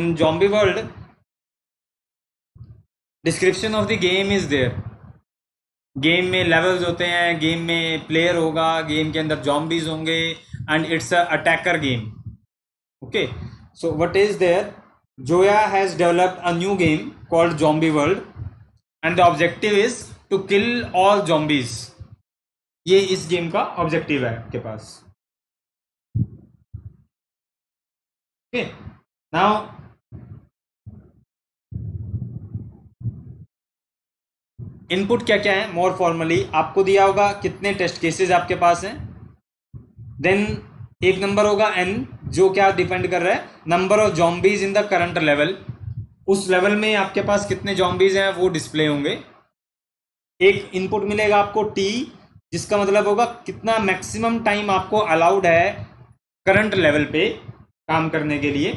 In zombie world, description of the game is there. Game में levels होते हैं, game में प्लेयर होगा, गेम के अंदर जॉम्बीज होंगे, and it's a attacker game. Okay, so what is there? Zoya has developed a new game called zombie world and the objective is to kill all zombies. ये इस game का objective है आपके पास. Okay, now input क्या क्या है मोर formally आपको दिया होगा, कितने टेस्ट केसेस आपके पास हैं. देन एक नंबर होगा एन, जो क्या डिपेंड कर रहा है, number of zombies in the current level. उस लेवल में आपके पास कितने जॉम्बीज हैं वो डिस्प्ले होंगे. एक इनपुट मिलेगा आपको टी, जिसका मतलब होगा कितना मैक्सिमम टाइम आपको अलाउड है करंट लेवल पे काम करने के लिए.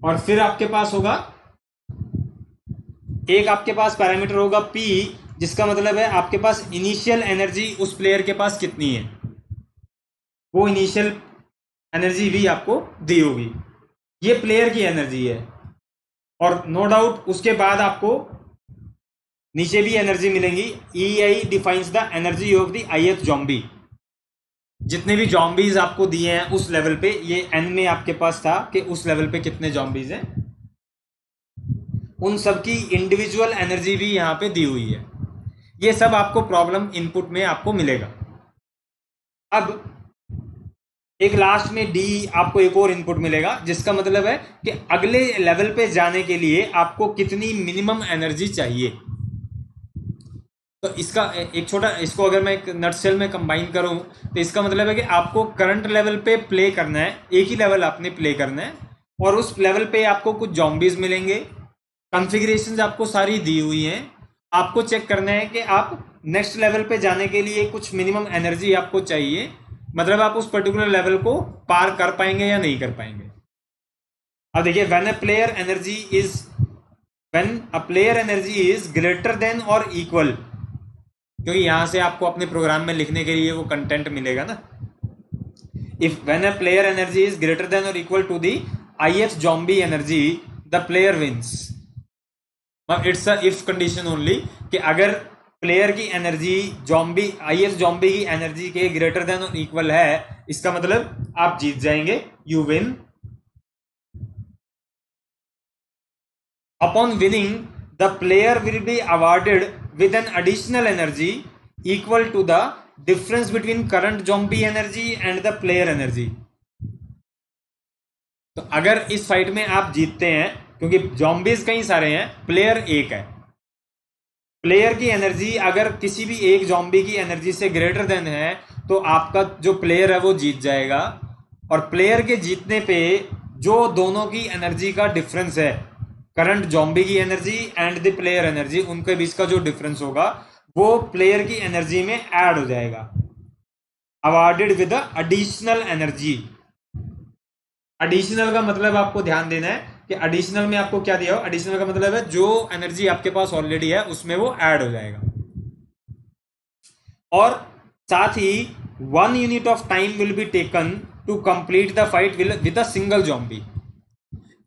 और फिर आपके पास होगा एक आपके पास पैरामीटर होगा पी, जिसका मतलब है आपके पास इनिशियल एनर्जी उस प्लेयर के पास कितनी है. वो इनिशियल एनर्जी भी आपको दी होगी. ये प्लेयर की एनर्जी है, और नो डाउट उसके बाद आपको नीचे भी एनर्जी मिलेंगी. E I defines the energy of the ith zombie. जितने भी जॉम्बीज आपको दिए हैं उस लेवल पे, ये एन में आपके पास था कि उस लेवल पे कितने जॉम्बीज हैं, उन सब की इंडिविजुअल एनर्जी भी यहां पे दी हुई है. ये सब आपको प्रॉब्लम इनपुट में आपको मिलेगा. अब एक लास्ट में डी आपको एक और इनपुट मिलेगा, जिसका मतलब है कि अगले लेवल पे जाने के लिए आपको कितनी मिनिमम एनर्जी चाहिए. तो इसका एक छोटा, इसको अगर मैं एक नटसेल में कंबाइन करूं तो इसका मतलब है कि आपको करंट लेवल पे प्ले करना है, एक ही लेवल आपने प्ले करना है, और उस लेवल पे आपको कुछ जॉम्बीज मिलेंगे. कॉन्फ़िगरेशंस आपको सारी दी हुई हैं. आपको चेक करना है कि आप नेक्स्ट लेवल पे जाने के लिए कुछ मिनिमम एनर्जी आपको चाहिए, मतलब आप उस पर्टिकुलर लेवल को पार कर पाएंगे या नहीं कर पाएंगे. अब देखिए, when a player energy is greater than और इक्वल, क्योंकि यहां से आपको अपने प्रोग्राम में लिखने के लिए वो कंटेंट मिलेगा ना. If when a player energy is greater than और equal to the ith zombie energy, the player wins. It's a if condition only, कि अगर प्लेयर की एनर्जी ith जॉम्बी की एनर्जी के ग्रेटर देन और इक्वल है, इसका मतलब आप जीत जाएंगे, you win. Upon winning, the player will be awarded with an additional energy equal to the difference between current zombie energy and the player energy. तो अगर इस फाइट में आप जीतते हैं, क्योंकि जॉम्बीज कई सारे हैं, प्लेयर एक है, प्लेयर की एनर्जी अगर किसी भी एक जॉम्बी की एनर्जी से ग्रेटर देन है, तो आपका जो प्लेयर है वो जीत जाएगा. और प्लेयर के जीतने पे जो दोनों की एनर्जी का डिफरेंस है, करंट जॉम्बी की energy and the player energy, उनके बीच का जो डिफरेंस होगा वो प्लेयर की एनर्जी में ऐड हो जाएगा, awarded with additional energy. Additional का मतलब आपको ध्यान देना है कि एडिशनल में आपको क्या दिया हो. एडिशनल का मतलब है जो एनर्जी आपके पास ऑलरेडी है उसमें वो ऐड हो जाएगा. और साथ ही 1 unit of time will be taken to complete the fight with a single zombie.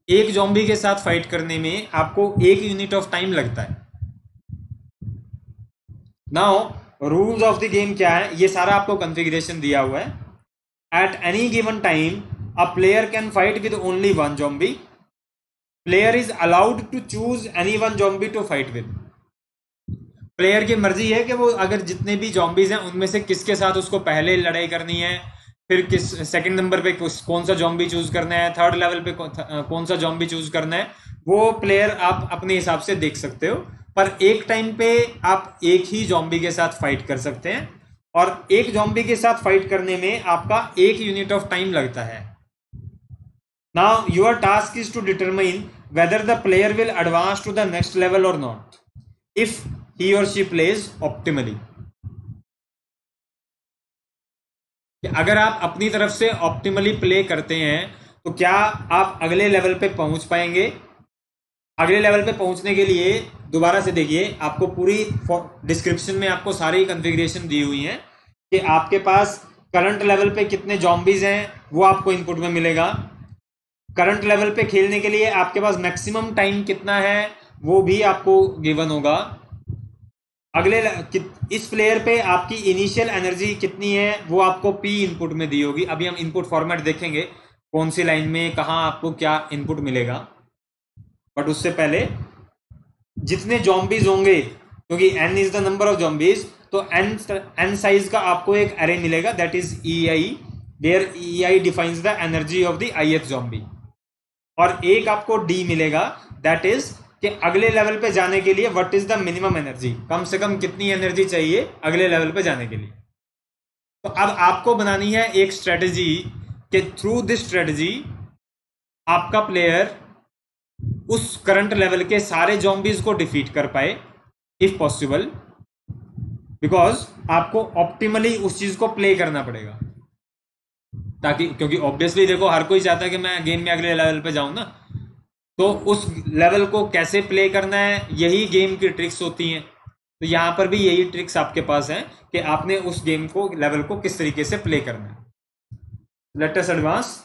एक जॉम्बी के साथ फाइट करने में आपको 1 यूनिट ऑफ टाइम लगता है. Now rules of the game क्या है, ये सारा आपको कॉन्फ़िगरेशन दिया हुआ है. At any given time a player can fight with only one zombie. Player is allowed to choose any one zombie to fight with. Player की मर्जी है कि वो अगर जितने भी जॉम्बीज हैं उनमें से किसके साथ उसको पहले लड़ाई करनी है, फिर किस सेकंड नंबर पे कौन सा जॉम्बी चूज करना है, थर्ड लेवल पे कौन सा जॉम्बी चूज करना है, वो प्लेयर आप अपने हिसाब से देख सकते हो. पर एक टाइम पे आप एक ही जॉम्बी के साथ फाइट कर सकते हैं, और एक जॉम्बी के साथ फाइट करने में आपका 1 यूनिट ऑफ टाइम लगता है. Now your task is to determine whether the player will advance to the next level और not, if he or she plays optimally. अगर आप अपनी तरफ से ऑप्टिमली प्ले करते हैं तो क्या आप अगले लेवल पे पहुंच पाएंगे. अगले लेवल पे पहुंचने के लिए दोबारा से देखिए, आपको पूरी डिस्क्रिप्शन में आपको सारी कॉन्फ़िगरेशन दी हुई है कि आपके पास करंट लेवल पे कितने जॉम्बीज हैं वो आपको इनपुट में मिलेगा. करंट लेवल पे खेलने के लिए आपके पास मैक्सिमम टाइम कितना है वो भी आपको गिवन होगा। इस प्लेयर पे आपकी इनिशियल एनर्जी कितनी है वो आपको पी इनपुट में दी होगी। अभी हम इनपुट फॉर्मेट देखेंगे कौन सी लाइन में कहां आपको क्या इनपुट मिलेगा, बट उससे पहले जितने जॉम्बीज होंगे, क्योंकि n is the number of zombies, तो n साइज का आपको एक एरे मिलेगा, that is EI, where EI defines the energy of the ith zombie. और एक आपको D मिलेगा, दैट इज कि अगले लेवल पे जाने के लिए what is the minimum energy, कम से कम कितनी एनर्जी चाहिए अगले लेवल पे जाने के लिए। तो अब आपको बनानी है एक स्ट्रेटजी कि थ्रू दिस स्ट्रेटजी आपका प्लेयर उस करंट लेवल के सारे जॉम्बीज को डिफीट कर पाए इफ पॉसिबल, बिकॉज आपको ऑप्टिमली उस चीज को प्ले करना पड़ेगा, ताकि क्योंकि ऑब्वियसली देखो हर कोई चाहता है कि मैं गेम में अगले लेवल पे जाऊं ना, तो उस लेवल को कैसे प्ले करना है यही गेम की ट्रिक्स होती हैं। तो यहां पर भी यही ट्रिक्स आपके पास हैं कि आपने उस गेम को लेवल को किस तरीके से प्ले करना है। Let us advance.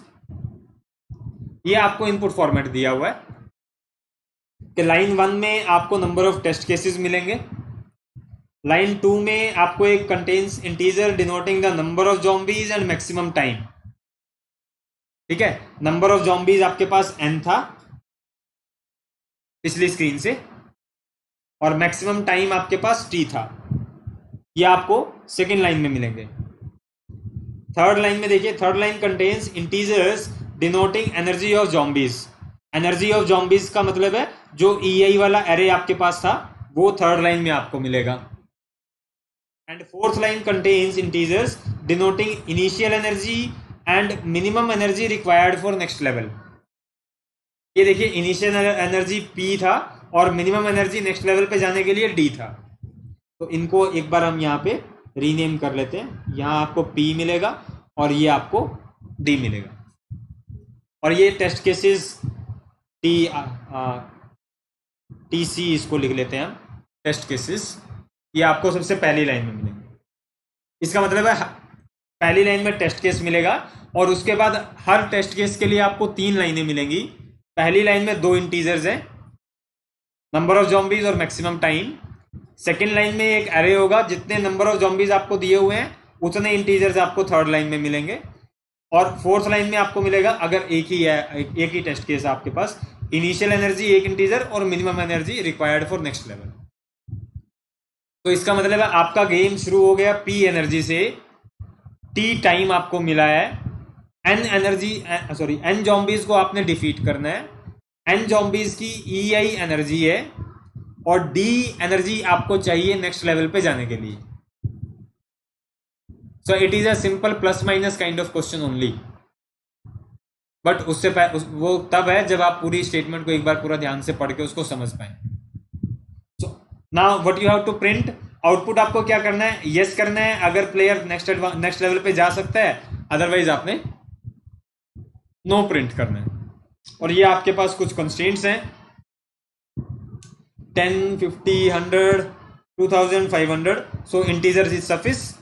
ये आपको इनपुट फॉर्मेट दिया हुआ है कि लाइन 1 में आपको नंबर ऑफ टेस्ट केसेस मिलेंगे, लाइन 2 में आपको एक contains integer denoting the number of zombies and maximum time. ठीक है, नंबर ऑफ जॉम्बीज आपके पास n था पिछली स्क्रीन से, और मैक्सिमम टाइम आपके पास t था। ये आपको सेकेंड लाइन में मिलेंगे। थर्ड लाइन में देखिए, third line contains integers denoting energy of zombies. Energy of zombies का मतलब है जो EI वाला एरे आपके पास था वो थर्ड लाइन में आपको मिलेगा। And fourth line contains integers denoting initial energy and minimum energy required for next level. ये देखिए इनिशियल एनर्जी P था और मिनिमम एनर्जी नेक्स्ट लेवल पे जाने के लिए D था। तो इनको एक बार हम यहाँ पे रीनेम कर लेते हैं। यहाँ आपको P मिलेगा और ये आपको D मिलेगा। और ये टेस्ट केसेस TC इसको लिख लेते हैं हम, टेस्ट केसेस। ये आपको सबसे पहली लाइन में मिलेंगे। इसका मतलब है पहली लाइन में टेस्ट केस मिलेगा और उसके बाद हर टेस्ट केस के लिए आपको 3 लाइनें मिलेंगी। पहली लाइन में 2 इंटीजर्स हैं, नंबर ऑफ जॉम्बीज और मैक्सिमम टाइम। सेकेंड लाइन में एक एरे होगा, जितने नंबर ऑफ जॉम्बीज आपको दिए हुए हैं उतने इंटीजर्स आपको थर्ड लाइन में मिलेंगे। और फोर्थ लाइन में आपको मिलेगा, अगर एक ही टेस्ट केस आपके पास, इनिशियल एनर्जी एक इंटीजर और minimum energy required for next level. तो इसका मतलब है आपका गेम शुरू हो गया P एनर्जी से, T टाइम आपको मिला है, N जॉम्बीज को आपने डिफीट करना है, N जॉम्बीज की EI एनर्जी है और D एनर्जी आपको चाहिए नेक्स्ट लेवल पे जाने के लिए। So it is a simple plus minus kind of question only, but उससे वो तब है जब आप पूरी स्टेटमेंट को एक बार पूरा ध्यान से पढ़ के उसको समझ पाए। So now what you have to print, output आपको क्या करना है, यस करना है अगर प्लेयर नेक्स्ट लेवल पे जा सकता है, अदरवाइज आपने नो प्रिंट करना है। और ये आपके पास कुछ कंस्ट्रेंट्स हैं, 10, 50, 100, 2500। सो इंटीजर इज सफिस।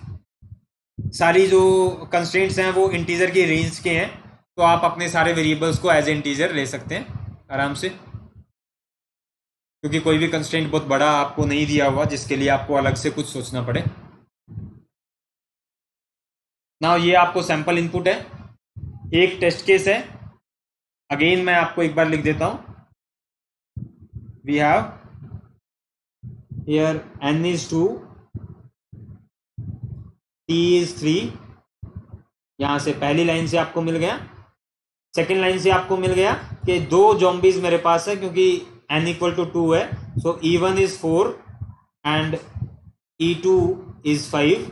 सारी जो कंस्ट्रेंट्स हैं वो इंटीजर की रेंज के हैं, तो आप अपने सारे वेरिएबल्स को एज ए इंटीजर ले सकते हैं आराम से, क्योंकि कोई भी कंस्ट्रेंट बहुत बड़ा आपको नहीं दिया हुआ जिसके लिए आपको अलग से कुछ सोचना पड़े। नाउ ये आपको सैंपल इनपुट है, एक टेस्ट केस है। अगेन मैं आपको एक बार लिख देता हूं, we have here n is 2, T is 3। यहां से पहली लाइन से आपको मिल गया, सेकेंड लाइन से आपको मिल गया कि 2 जॉम्बीज मेरे पास है क्योंकि n equal to 2 है, सो E1 is 4 and E2 is 5।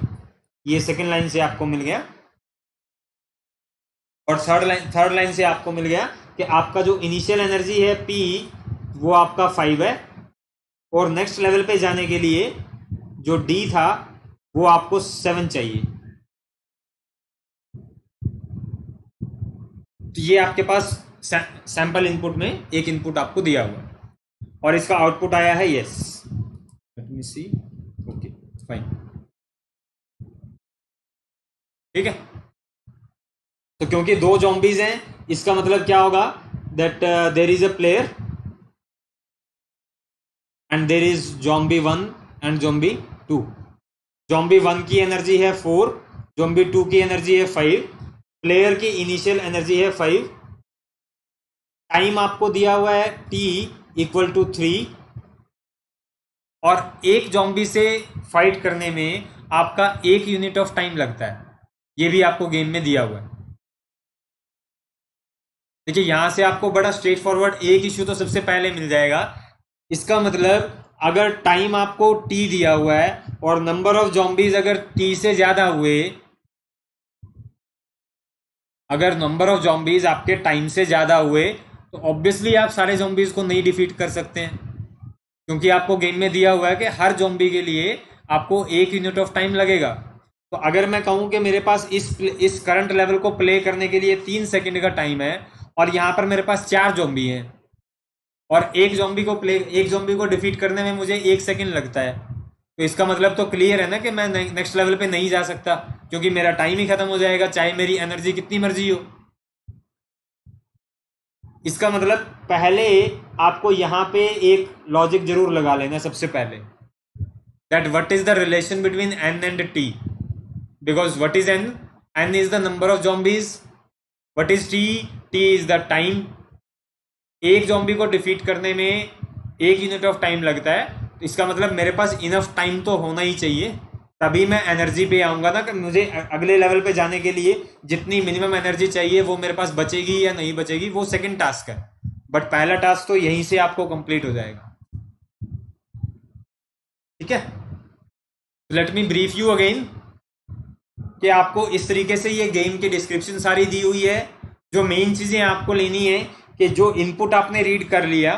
ये सेकेंड लाइन से आपको मिल गया। और थर्ड लाइन से आपको मिल गया कि आपका जो इनिशियल एनर्जी है P वो आपका 5 है, और नेक्स्ट लेवल पे जाने के लिए जो D था वो आपको 7 चाहिए। तो ये आपके पास सैंपल इनपुट में एक इनपुट आपको दिया हुआ है और इसका आउटपुट आया है यस। लेट मी सी, ओके फाइन, ठीक है। तो क्योंकि 2 जॉम्बीज हैं, इसका मतलब क्या होगा that there is a player and there is zombie 1 and zombie 2. zombie 1 की एनर्जी है 4, zombie 2 की एनर्जी है 5, प्लेयर की इनिशियल एनर्जी है 5, टाइम आपको दिया हुआ है t इक्वल टू 3, और एक जॉम्बी से फाइट करने में आपका 1 यूनिट ऑफ टाइम लगता है, ये भी आपको गेम में दिया हुआ है। देखिए यहां से आपको बड़ा स्ट्रेट फॉरवर्ड एक इश्यू तो सबसे पहले मिल जाएगा। इसका मतलब अगर टाइम आपको t दिया हुआ है और नंबर ऑफ जॉम्बीज अगर t से ज्यादा हुए, अगर नंबर ऑफ जॉम्बीज आपके टाइम से ज्यादा हुए तो ऑब्वियसली आप सारे जॉम्बीज को नहीं डिफीट कर सकते हैं, क्योंकि आपको गेम में दिया हुआ है कि हर जॉम्बी के लिए आपको 1 यूनिट ऑफ टाइम लगेगा। तो अगर मैं कहूं कि मेरे पास इस करंट लेवल को प्ले करने के लिए 3 सेकंड का टाइम है और यहां पर मेरे पास 4 जॉम्बी हैं और एक जॉम्बी को डिफीट करने में मुझे 1 सेकंड लगता है, तो इसका मतलब तो क्लियर है ना कि मैं नेक्स्ट लेवल पे नहीं जा सकता, क्योंकि मेरा टाइम ही खत्म हो जाएगा चाहे मेरी एनर्जी कितनी मर्जी हो। इसका मतलब पहले आपको यहां पे एक लॉजिक जरूर लगा लेना सबसे पहले, that what is the relation between n and t, because what is n? n is the number of zombies, what is t? t is the time. एक जॉम्बी को डिफीट करने में 1 यूनिट ऑफ टाइम लगता है, तो इसका मतलब मेरे पास इनफ टाइम तो होना ही चाहिए, तभी मैं एनर्जी पे आऊंगा ना, कि मुझे अगले लेवल पे जाने के लिए जितनी मिनिमम एनर्जी चाहिए वो मेरे पास बचेगी या नहीं बचेगी, वो सेकंड टास्क है, बट पहला टास्क तो यहीं से आपको कंप्लीट हो जाएगा। ठीक है, let me brief you again कि आपको इस तरीके से ये गेम की डिस्क्रिप्शन सारी दी हुई है। जो मेन चीजें आपको लेनी है कि जो इनपुट आपने रीड कर लिया,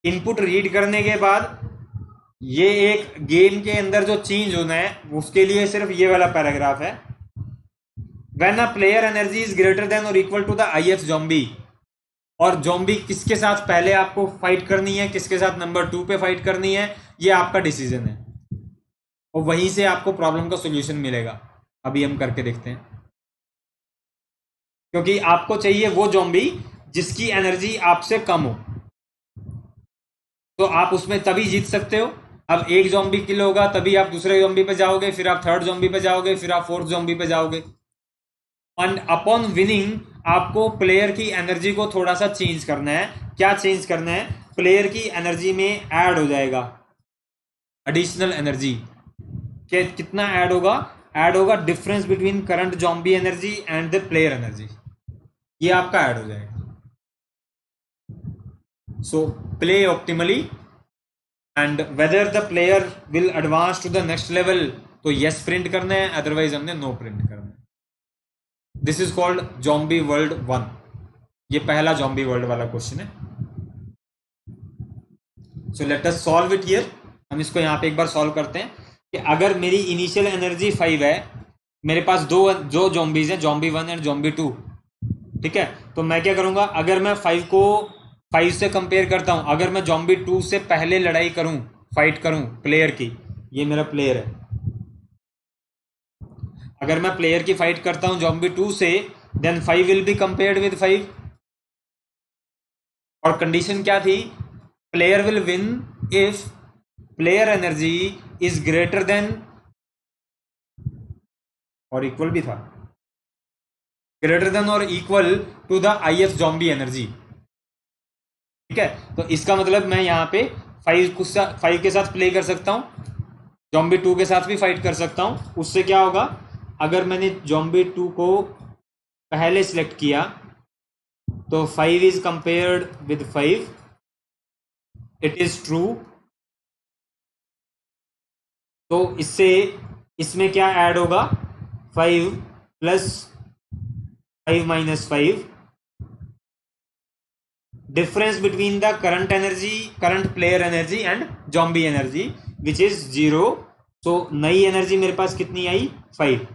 इनपुट रीड करने के बाद ये एक गेम के अंदर जो चेंज होना है उसके लिए सिर्फ ये वाला पैराग्राफ है, when a player energy is greater than और equal to the ith zombie, और जॉम्बी किसके साथ पहले आपको फाइट करनी है, किसके साथ नंबर 2 पे फाइट करनी है, ये आपका डिसीजन है, और वहीं से आपको प्रॉब्लम का सोल्यूशन मिलेगा। अभी हम करके देखते हैं, क्योंकि आपको चाहिए वो जॉम्बी जिसकी एनर्जी आपसे कम हो, तो आप उसमें तभी जीत सकते हो। अब एक जॉम्बी किल होगा तभी आप दूसरे जॉम्बी पे जाओगे, फिर आप थर्ड जॉम्बी पे जाओगे, फिर आप फोर्थ जॉम्बी पे जाओगे। एंड अपॉन विनिंग आपको प्लेयर की एनर्जी को थोड़ा सा चेंज करना है। क्या चेंज करना है? प्लेयर की एनर्जी में ऐड हो जाएगा एडिशनल एनर्जी। कितना ऐड होगा? ऐड होगा difference between current zombie energy and the player energy, ये आपका ऐड हो जाएगा। So play optimally and whether the player will advance to the next level, तो यस प्रिंट करना है, अदरवाइज हमने नो प्रिंट करना है। This is called zombie world 1। ये पहला जॉम्बी वर्ल्ड वाला क्वेश्चन है। So let us solve it here. हम इसको यहां पे एक बार सॉल्व करते हैं कि अगर मेरी इनिशियल एनर्जी 5 है, मेरे पास दो जॉम्बीज हैं, जॉम्बी 1 एंड जॉम्बी 2। ठीक है, तो मैं क्या करूंगा, अगर मैं 5 को 5 से कंपेयर करता हूं, अगर मैं जॉम्बी 2 से पहले लड़ाई करूं, फाइट करूं प्लेयर की, ये मेरा प्लेयर है, अगर मैं प्लेयर की फाइट करता हूं जॉम्बी 2 से, then 5 will be compared with 5, और कंडीशन क्या थी? Player will win if player energy is greater than और इक्वल भी था, ग्रेटर देन और equal to the ith zombie energy. ठीक है, तो इसका मतलब मैं यहाँ पे 5 के साथ प्ले कर सकता हूँ, जॉम्बी 2 के साथ भी फाइट कर सकता हूँ। उससे क्या होगा, अगर मैंने जॉम्बी 2 को पहले सिलेक्ट किया तो 5 is compared with 5, it is true. तो इसमें क्या ऐड होगा? 5 plus 5 minus 5, difference between the current player energy and zombie energy which is 0। सो नई एनर्जी मेरे पास कितनी आई? 5,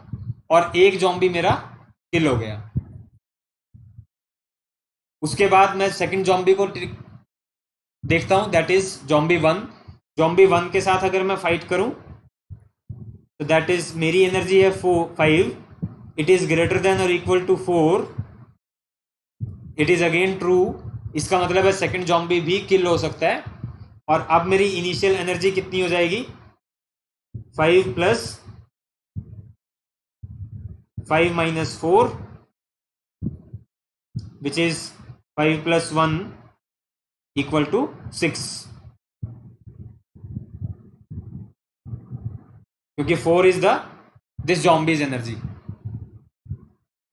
और एक जॉम्बी मेरा किल हो गया। उसके बाद मैं सेकंड जॉम्बी को देखता हूं, दैट इज जॉम्बी 1। जॉम्बी 1 के साथ अगर मैं फाइट करूं तो दैट इज मेरी एनर्जी है 5, इट इज ग्रेटर देन और equal to 4, it is again true, इसका मतलब है सेकंड जॉम्बी भी किल हो सकता है। और अब मेरी इनिशियल एनर्जी कितनी हो जाएगी, 5 plus 5 minus 4 which is 5 plus 1 equal to 6, क्योंकि 4 is the this zombies energy.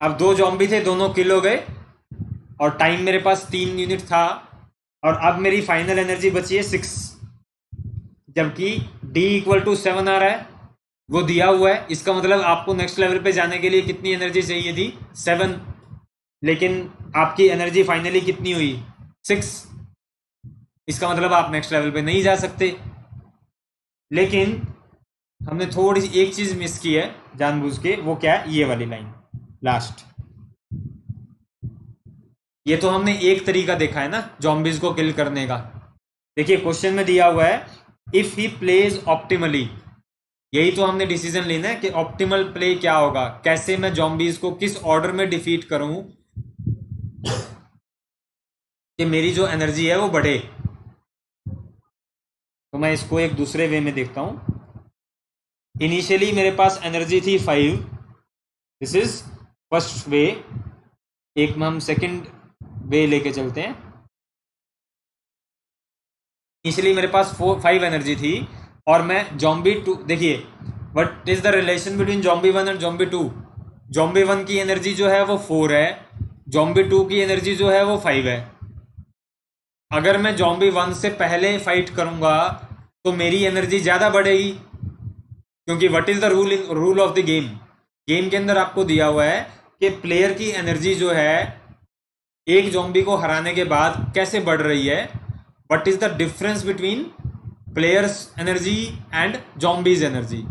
अब 2 जॉम्बी थे, दोनों किल हो गए और टाइम मेरे पास 3 यूनिट था, और अब मेरी फाइनल एनर्जी बची है 6, जबकि D इक्वल टू 7 आ रहा है, वो दिया हुआ है। इसका मतलब आपको नेक्स्ट लेवल पे जाने के लिए कितनी एनर्जी चाहिए थी, 7, लेकिन आपकी एनर्जी फाइनली कितनी हुई, 6। इसका मतलब आप नेक्स्ट लेवल पे नहीं जा सकते। लेकिन हमने थोड़ी सी एक चीज मिस की है जानबूझ के, वो क्या है, ये वाली लाइन लास्ट। ये तो हमने एक तरीका देखा है ना जॉम्बीज को किल करने का। देखिए क्वेश्चन में दिया हुआ है इफ ही प्लेज ऑप्टिमली, यही तो हमने डिसीजन लेना है कि ऑप्टिमल प्ले क्या होगा, कैसे मैं जॉम्बीज को किस ऑर्डर में डिफीट करूं कि मेरी जो एनर्जी है वो बढ़े। तो मैं इसको एक दूसरे वे में देखता हूं। इनिशियली मेरे पास एनर्जी थी 5, दिस इज फर्स्ट वे। एक में हम सेकंड वे लेके चलते हैं। इनिशियली मेरे पास 5 एनर्जी थी और मैं जॉम्बी 2, देखिए what is the relation between zombie 1 and zombie 2। Zombie 1 की एनर्जी जो है वो 4 है, जॉम्बी 2 की एनर्जी जो है वो 5 है। अगर मैं जॉम्बी 1 से पहले फाइट करूंगा तो मेरी एनर्जी ज्यादा बढ़ेगी, क्योंकि what is the rule of the game. Game के अंदर आपको दिया हुआ है कि प्लेयर की एनर्जी जो है एक जॉम्बी को हराने के बाद कैसे बढ़ रही है, what is the difference between players energy and zombies energy.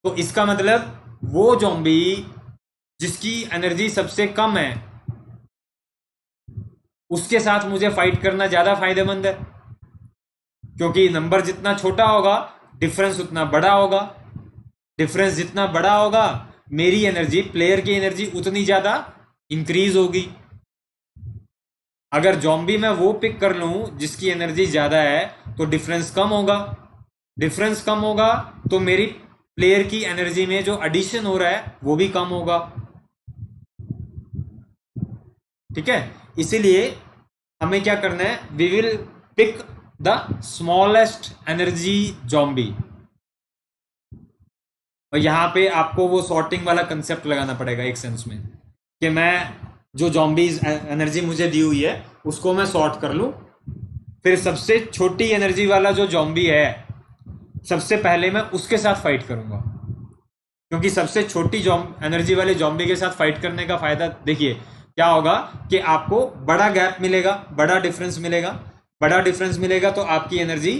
तो इसका मतलब वो जॉम्बी जिसकी एनर्जी सबसे कम है उसके साथ मुझे फाइट करना ज्यादा फायदेमंद है, क्योंकि नंबर जितना छोटा होगा डिफरेंस उतना बड़ा होगा। डिफरेंस जितना बड़ा होगा मेरी एनर्जी, प्लेयर की एनर्जी उतनी ज्यादा इंक्रीज होगी। अगर जॉम्बी मैं वो पिक कर लूं जिसकी एनर्जी ज्यादा है तो डिफरेंस कम होगा। डिफरेंस कम होगा तो मेरी प्लेयर की एनर्जी में जो एडिशन हो रहा है वो भी कम होगा। ठीक है, इसीलिए हमें क्या करना है, we will pick the smallest energy zombie. और यहां पे आपको वो सॉर्टिंग वाला कंसेप्ट लगाना पड़ेगा एक सेंस में, कि मैं जो जॉम्बीज एनर्जी मुझे दी हुई है उसको मैं सॉर्ट कर लूं, फिर सबसे छोटी एनर्जी वाला जो जॉम्बी है सबसे पहले मैं उसके साथ फाइट करूंगा, क्योंकि सबसे छोटी एनर्जी वाले जॉम्बी के साथ फाइट करने का फायदा देखिए क्या होगा कि आपको बड़ा गैप मिलेगा, बड़ा डिफरेंस मिलेगा। बड़ा डिफरेंस मिलेगा तो आपकी एनर्जी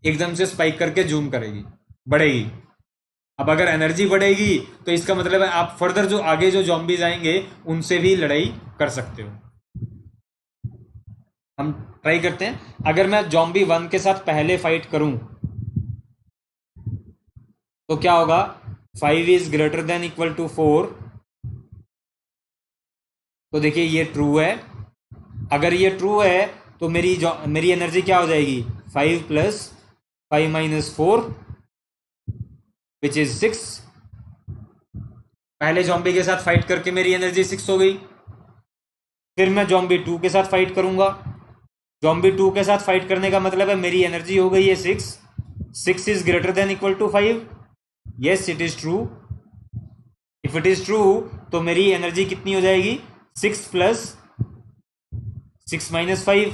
एकदम से स्पाइक करके जूम करेगी, बढ़ेगी। अब अगर एनर्जी बढ़ेगी तो इसका मतलब है आप फर्दर जो आगे जो जॉम्बीज आएंगे उनसे भी लड़ाई कर सकते हो। हम ट्राई करते हैं, अगर मैं जॉम्बी 1 के साथ पहले फाइट करूं तो क्या होगा, 5 is greater than equal to 4। तो देखिए ये ट्रू है। अगर ये ट्रू है तो मेरी एनर्जी क्या हो जाएगी, 5 प्लस 5 माइनस 4 विच इज 6। पहले जॉम्बी के साथ फाइट करके मेरी एनर्जी 6 हो गई। फिर मैं जॉम्बी 2 के साथ फाइट करूंगा। जॉम्बी 2 के साथ फाइट करने का मतलब है मेरी एनर्जी हो गई है 6। 6 is greater than equal to 5। Yes it is true. If it is true तो मेरी एनर्जी कितनी हो जाएगी, 6 plus 6 minus 5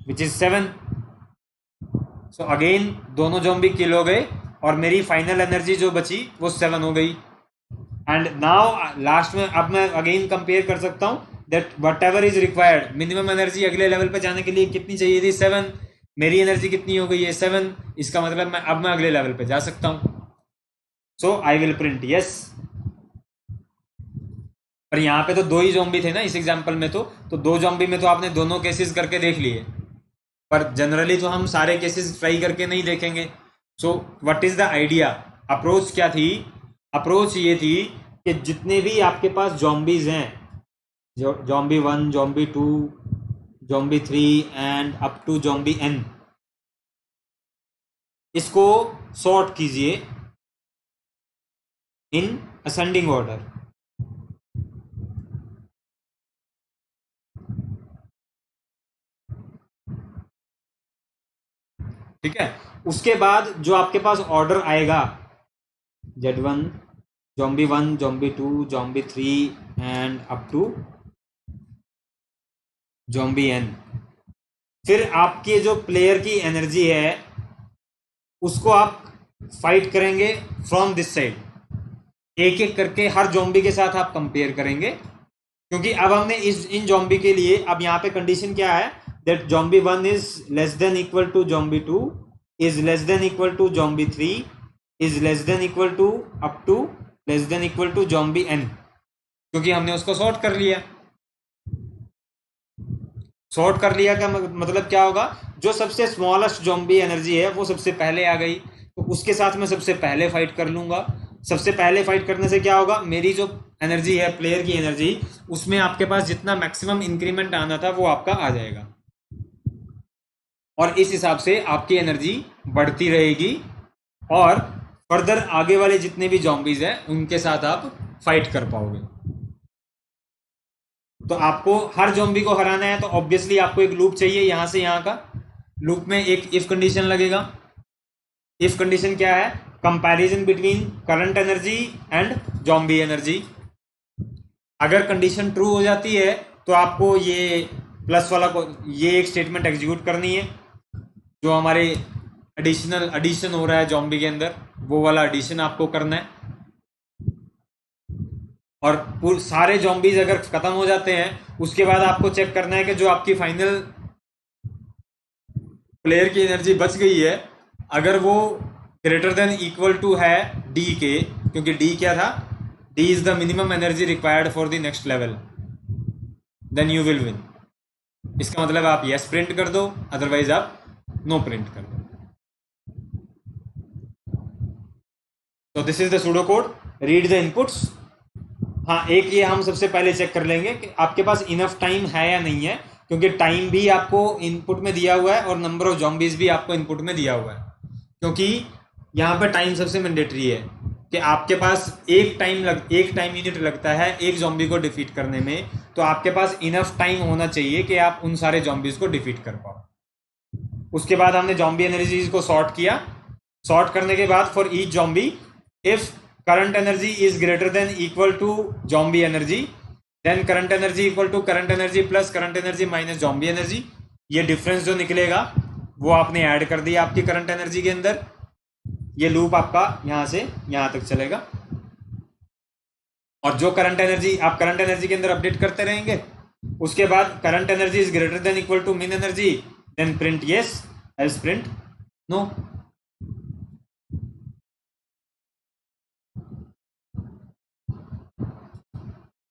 which is 7। So again दोनों जॉम्बी किल हो गए और मेरी फाइनल एनर्जी जो बची वो 7 हो गई। एंड नाउ लास्ट में अब मैं अगेन कंपेयर कर सकता हूं that what ever is required, minimum energy अगले लेवल पे जाने के लिए कितनी चाहिए थी, 7। मेरी एनर्जी कितनी हो गई है, 7। इसका मतलब अब मैं अगले लेवल पे जा सकता हूं। सो आई विल प्रिंट यस। पर यहाँ पे तो 2 ही जॉम्बी थे ना इस एग्जाम्पल में, तो 2 जॉम्बी में तो आपने दोनों केसेस करके देख लिए, पर जनरली तो हम सारे केसेस ट्राई करके नहीं देखेंगे। सो what is the idea, approach क्या थी, अप्रोच ये थी कि जितने भी आपके पास जॉम्बीज हैं zombie 1, zombie 2, zombie 3 and up to zombie n, इसको सॉर्ट कीजिए इन असेंडिंग ऑर्डर। ठीक है, उसके बाद जो आपके पास ऑर्डर आएगा Z1, zombie 1, zombie 2, zombie 3 and up to zombie n, फिर आपके जो प्लेयर की एनर्जी है उसको आप फाइट करेंगे फ्रॉम दिस साइड, एक एक करके हर जॉम्बी के साथ आप कंपेयर करेंगे, क्योंकि अब हमने इन जॉम्बी के लिए अब यहाँ पे कंडीशन क्या है, that zombie 1 is less than equal to zombie 2 is less than equal to zombie 3 is less than equal to up to less than equal to zombie n, क्योंकि हमने उसको सॉर्ट कर लिया। सॉर्ट कर लिया का मतलब क्या होगा, जो सबसे स्मॉलेस्ट जॉम्बी एनर्जी है वो सबसे पहले आ गई, तो उसके साथ मैं सबसे पहले फाइट कर लूंगा। सबसे पहले फाइट करने से क्या होगा, मेरी जो एनर्जी है प्लेयर की एनर्जी, उसमें आपके पास जितना मैक्सिमम इंक्रीमेंट आना था वो आपका आ जाएगा, और इस हिसाब से आपकी एनर्जी बढ़ती रहेगी, और फर्दर आगे वाले जितने भी जॉम्बीज हैं उनके साथ आप फाइट कर पाओगे। तो आपको हर जॉम्बी को हराना है तो ऑब्वियसली आपको एक लूप चाहिए यहां से यहां का। लूप में एक इफ कंडीशन लगेगा। इफ कंडीशन क्या है, comparison between current energy and zombie energy. अगर कंडीशन ट्रू हो जाती है तो आपको ये प्लस वाला को ये एक स्टेटमेंट एग्जीक्यूट करनी है, जो हमारे एडिशन हो रहा है जॉम्बी के अंदर, वो वाला एडिशन आपको करना है। और सारे जॉम्बीज अगर खत्म हो जाते हैं उसके बाद आपको चेक करना है कि जो आपकी फाइनल प्लेयर की एनर्जी बच गई है, अगर वो ग्रेटर देन इक्वल टू है डी के, क्योंकि डी क्या था, D is the minimum energy required for the next level, then you will win. इसका मतलब आप यस प्रिंट कर दो, अदरवाइज आप नो प्रिंट कर दो। तो this is the pseudo code, read the inputs. हाँ, एक ये हम सबसे पहले चेक कर लेंगे कि आपके पास इनफ टाइम है या नहीं है, क्योंकि टाइम भी आपको इनपुट में दिया हुआ है और नंबर ऑफ जॉम्बीज भी आपको इनपुट में दिया हुआ है, क्योंकि यहाँ पे टाइम सबसे मैंडेटरी है कि आपके पास एक टाइम यूनिट लगता है एक जॉम्बी को डिफीट करने में, तो आपके पास इनफ टाइम होना चाहिए कि आप उन सारे जॉम्बीज को डिफीट कर पाओ। उसके बाद हमने जॉम्बी एनर्जीज को सॉर्ट किया। सॉर्ट करने के बाद for each zombie, if current energy is greater than equal to zombie energy, then current energy equal to current energy plus current energy minus zombie energy. ये डिफरेंस जो निकलेगा वो आपने ऐड कर दिया आपकी करंट एनर्जी के अंदर। ये लूप आपका यहां से यहां तक चलेगा, और जो करंट एनर्जी आप करंट एनर्जी के अंदर अपडेट करते रहेंगे। उसके बाद current energy is greater than equal to mean energy, then print yes, else print no.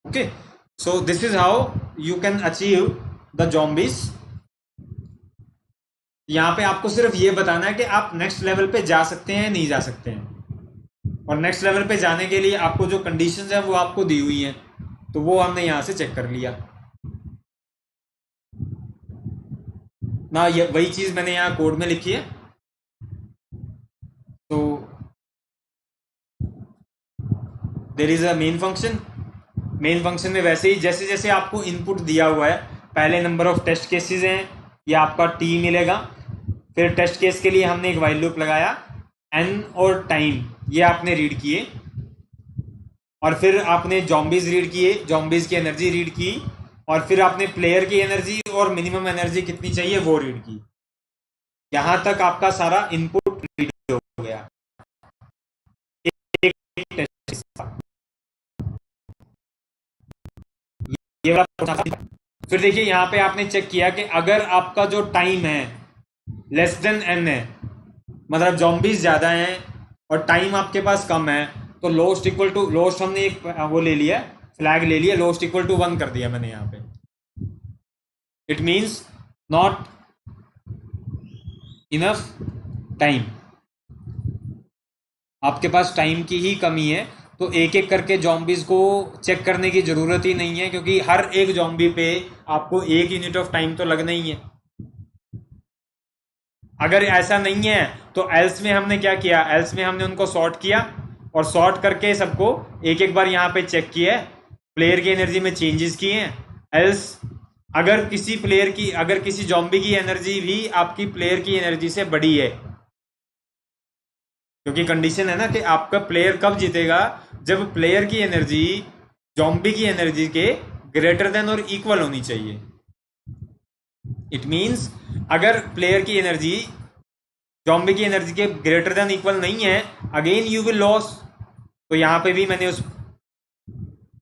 Okay, so this is how you can achieve the zombies। यहाँ पे आपको सिर्फ ये बताना है कि आप नेक्स्ट लेवल पे जा सकते हैं नहीं जा सकते हैं, और नेक्स्ट लेवल पे जाने के लिए आपको जो कंडीशंस हैं वो आपको दी हुई हैं, तो वो हमने यहाँ से चेक कर लिया ना। ये वही चीज मैंने यहाँ कोड में लिखी है। तो there is a main function. Main function में वैसे ही जैसे जैसे आपको इनपुट दिया हुआ है, पहले नंबर ऑफ टेस्ट केसेस हैं, ये आपका टी मिलेगा। फिर टेस्ट केस के लिए हमने एक वाइल लूप लगाया, एन और टाइम ये आपने रीड किए, और फिर आपने जॉम्बीज रीड किए, जॉम्बीज की एनर्जी रीड की, और फिर आपने प्लेयर की एनर्जी और मिनिमम एनर्जी कितनी चाहिए वो रीड की। यहां तक आपका सारा इनपुट रीड हो गया एक टेस्ट का। ये वाला। फिर देखिए यहाँ पे आपने चेक किया कि अगर आपका जो टाइम है लेस देन एन है, मतलब जॉम्बीज ज्यादा हैं और टाइम आपके पास कम है, तो लोस्ट इक्वल टू लोस्ट हमने एक वो ले लिया, फ्लैग ले लिया, लोस्ट इक्वल टू 1 कर दिया मैंने यहाँ पे। It means not enough time, आपके पास टाइम की ही कमी है, तो एक एक करके जॉम्बीज को चेक करने की ज़रूरत ही नहीं है, क्योंकि हर एक जॉम्बी पे आपको 1 यूनिट ऑफ टाइम तो लगना ही है। अगर ऐसा नहीं है तो एल्स में हमने क्या किया, एल्स में हमने उनको सॉर्ट किया और सॉर्ट करके सबको एक एक बार यहाँ पे चेक किया, प्लेयर की एनर्जी में चेंजेस किए हैं। एल्स अगर किसी प्लेयर की, अगर किसी जॉम्बी की एनर्जी भी आपकी प्लेयर की एनर्जी से बड़ी है, क्योंकि कंडीशन है ना कि आपका प्लेयर कब जीतेगा, जब प्लेयर की एनर्जी जॉम्बी की एनर्जी के ग्रेटर देन और इक्वल होनी चाहिए। इट मीन्स अगर प्लेयर की एनर्जी जॉम्बी की एनर्जी के ग्रेटर देन इक्वल नहीं है, अगेन यू विल लॉस। तो यहां पे भी मैंने उस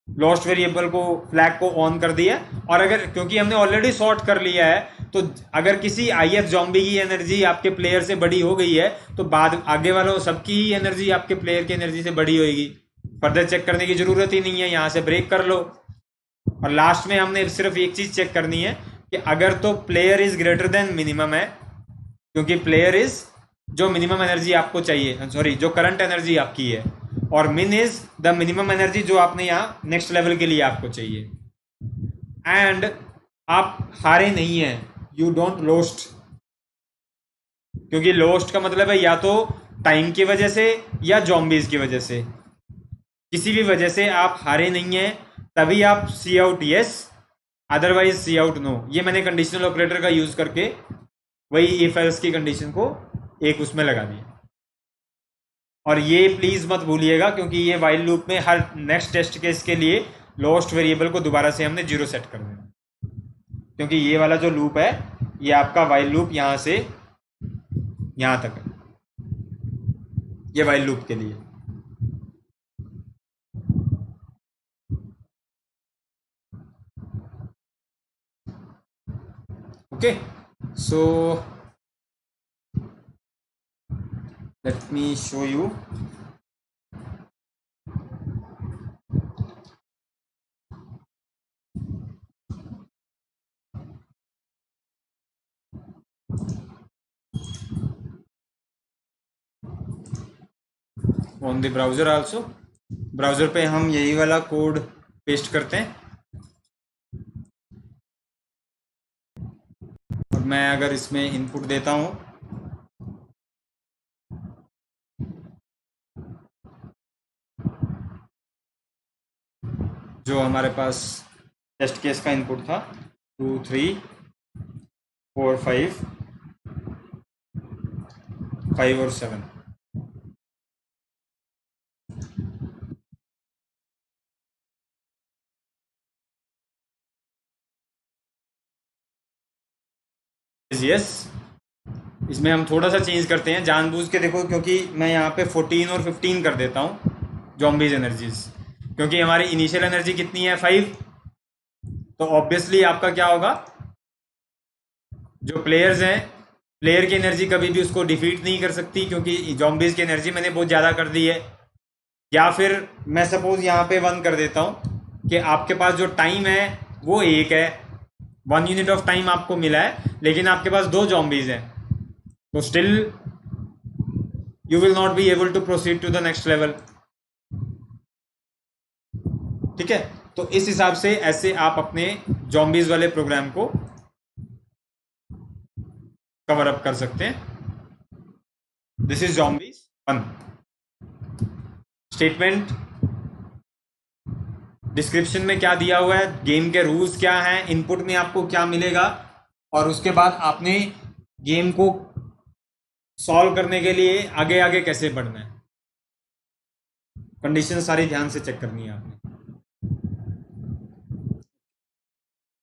लॉस्ट वेरिएबल को, फ्लैग को ऑन कर दिया। और अगर, क्योंकि हमने ऑलरेडी सॉर्ट कर लिया है, तो अगर किसी आईएफ जॉम्बी की एनर्जी आपके प्लेयर से बड़ी हो गई है तो बाद आगे वालों सबकी ही एनर्जी आपके प्लेयर की एनर्जी से बड़ी होगी। फर्दर चेक करने की जरूरत ही नहीं है, यहां से ब्रेक कर लो। और लास्ट में हमने सिर्फ एक चीज चेक करनी है कि अगर तो player is greater then minimum है, क्योंकि प्लेयर इज जो मिनिमम एनर्जी आपको चाहिए, सॉरी जो करंट एनर्जी आपकी है, और मिन इज द मिनिमम एनर्जी जो आपने यहाँ नेक्स्ट लेवल के लिए आपको चाहिए। एंड आप हारे नहीं हैं, यू डोंट लोस्ट, क्योंकि लोस्ट का मतलब है या तो टाइम की वजह से या जॉम्बीज की वजह से, किसी भी वजह से आप हारे नहीं हैं, तभी आप सी आउट यस, अदरवाइज सी आउट नो। ये मैंने कंडीशनल ऑपरेटर का यूज करके वही इफ एल्स की कंडीशन को एक उसमें लगा दिया। और ये प्लीज मत भूलिएगा, क्योंकि ये वाइल लूप में हर नेक्स्ट टेस्ट केस के लिए लॉस्ट वेरिएबल को दोबारा से हमने 0 सेट कर देना, क्योंकि ये वाला जो लूप है ये आपका वाइल लूप यहां से यहां तक है, ये वाइल लूप के लिए। Okay, so let me show you. On the browser also, browser पे हम यही वाला कोड पेस्ट करते हैं। और मैं अगर इसमें इनपुट देता हूं, जो हमारे पास टेस्ट केस का इनपुट था 2 3 4 5 5 और 7, यस। इसमें हम थोड़ा सा चेंज करते हैं जानबूझ के, देखो, क्योंकि मैं यहाँ पे 14 और 15 कर देता हूँ जॉम्बीज एनर्जीज, क्योंकि हमारी इनिशियल एनर्जी कितनी है 5। तो ऑब्वियसली आपका क्या होगा, जो प्लेयर्स हैं, प्लेयर की एनर्जी कभी भी उसको डिफीट नहीं कर सकती, क्योंकि जॉम्बीज की एनर्जी मैंने बहुत ज़्यादा कर दी है। या फिर मैं सपोज यहाँ पे 1 कर देता हूँ कि आपके पास जो टाइम है वो 1 है, 1 यूनिट ऑफ टाइम आपको मिला है, लेकिन आपके पास 2 जॉम्बीज हैं, तो still you will not be able to proceed to the next level. ठीक है, तो इस हिसाब से ऐसे आप अपने जॉम्बीज वाले प्रोग्राम को कवर अप कर सकते हैं। This is zombies 1 statement. Description में क्या दिया हुआ है, गेम के रूल्स क्या हैं, इनपुट में आपको क्या मिलेगा, और उसके बाद आपने गेम को सॉल्व करने के लिए आगे आगे कैसे बढ़ना है, कंडीशन सारी ध्यान से चेक करनी है आपने।